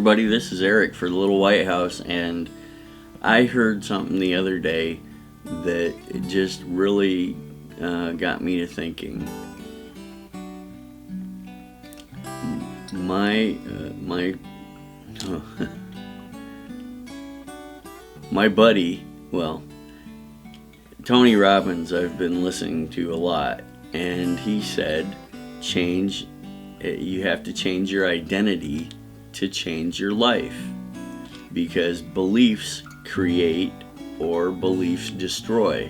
Everybody, this is Eric for the Little Whitehouse, and I heard something the other day that it just really got me to thinking. My buddy, Tony Robbins, I've been listening to a lot, and he said, you have to change your identity to change your life, because beliefs create or beliefs destroy.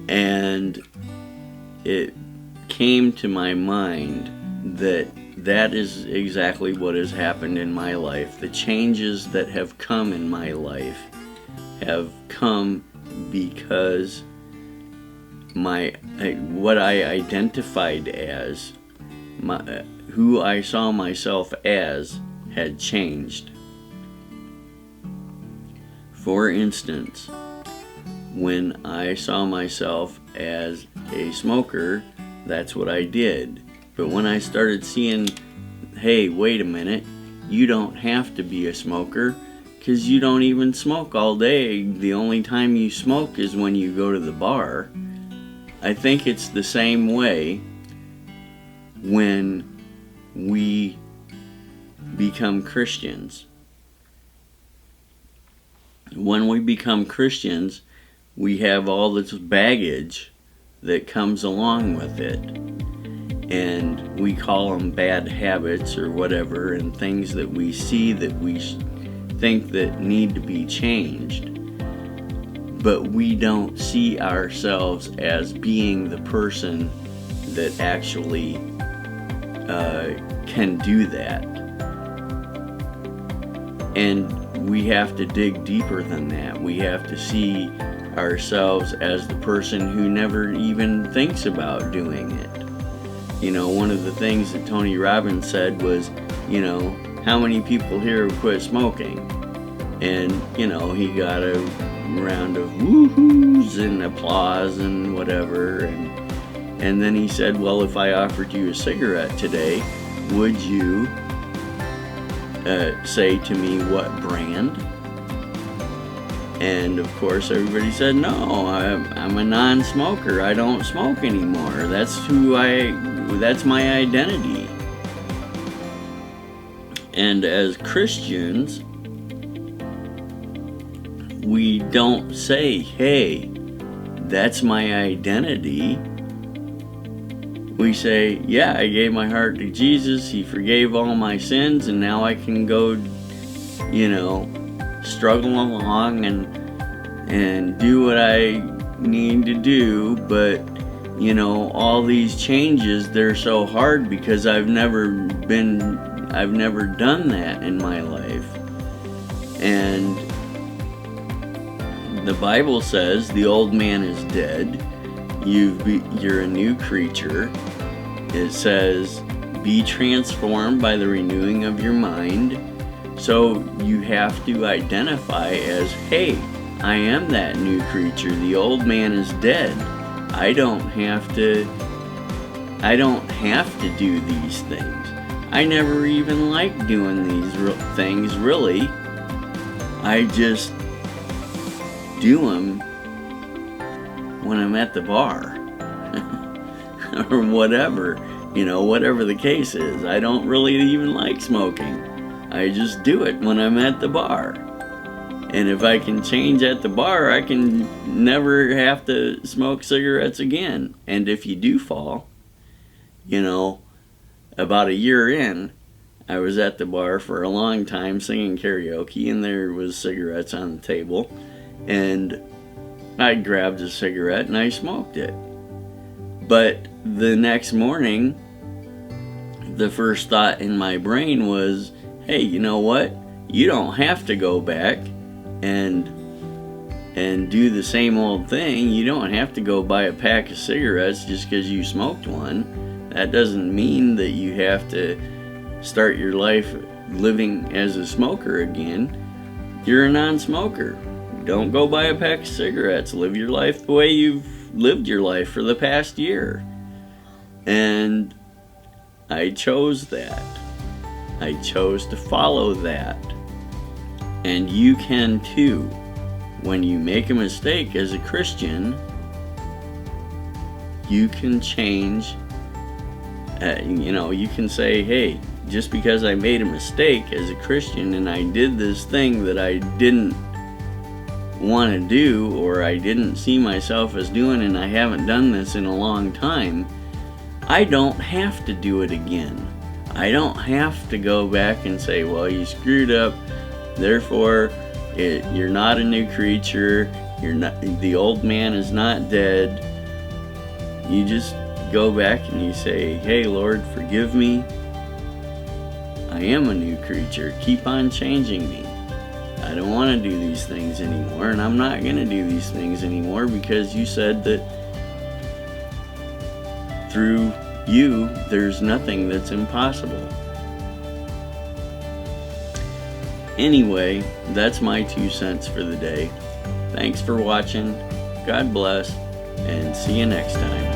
And it came to my mind that is exactly what has happened in my life. The changes that have come in my life have come because what I identified as, who I saw myself as, had changed. For instance, when I saw myself as a smoker, that's what I did. But when I started seeing, hey, wait a minute, you don't have to be a smoker, because you don't even smoke all day. The only time you smoke is when you go to the bar. I think it's the same way when we become Christians. When we become Christians, we have all this baggage that comes along with it, and we call them bad habits or whatever, and things that we see that we think that need to be changed, but we don't see ourselves as being the person that actually can do that. And we have to dig deeper than that. We have to see ourselves as the person who never even thinks about doing it. You know, one of the things that Tony Robbins said was, how many people here have quit smoking? And, he got a round of woohoos and applause and whatever. And then he said, well, if I offered you a cigarette today, would you say to me what brand? And of course everybody said, no, I'm a non-smoker. I don't smoke anymore. That's my identity. And as Christians, we don't say, hey, that's my identity. We say, yeah, I gave my heart to Jesus, He forgave all my sins, and now I can go, struggle along and do what I need to do. But, all these changes, they're so hard because I've never done that in my life. And the Bible says the old man is dead. You're a new creature. It says, be transformed by the renewing of your mind. So you have to identify as, hey, I am that new creature. The old man is dead. I don't have to do these things. I never even liked doing these things, really. I just do them when I'm at the bar or whatever, whatever the case is. I don't really even like smoking. I just do it when I'm at the bar. And if I can change at the bar, I can never have to smoke cigarettes again. And if you do fall, about a year in, I was at the bar for a long time singing karaoke, and there was cigarettes on the table, and I grabbed a cigarette and I smoked it. But the next morning, the first thought in my brain was, hey, you know what? You don't have to go back and do the same old thing. You don't have to go buy a pack of cigarettes just because you smoked one. That doesn't mean that you have to start your life living as a smoker again. You're a non-smoker. Don't go buy a pack of cigarettes. Live your life the way you've lived your life for the past year. And I chose that. I chose to follow that. And you can too. When you make a mistake as a Christian, you can change. You can say, hey, just because I made a mistake as a Christian and I did this thing that I didn't want to do, or I didn't see myself as doing, and I haven't done this in a long time, I don't have to do it again. I don't have to go back and say, well, you screwed up, therefore you're not a new creature, the old man is not dead. You just go back and you say, hey Lord, forgive me, I am a new creature, keep on changing me. I don't want to do these things anymore, and I'm not going to do these things anymore, because you said that through you there's nothing that's impossible. Anyway, that's my 2 cents for the day. Thanks for watching. God bless, and see you next time.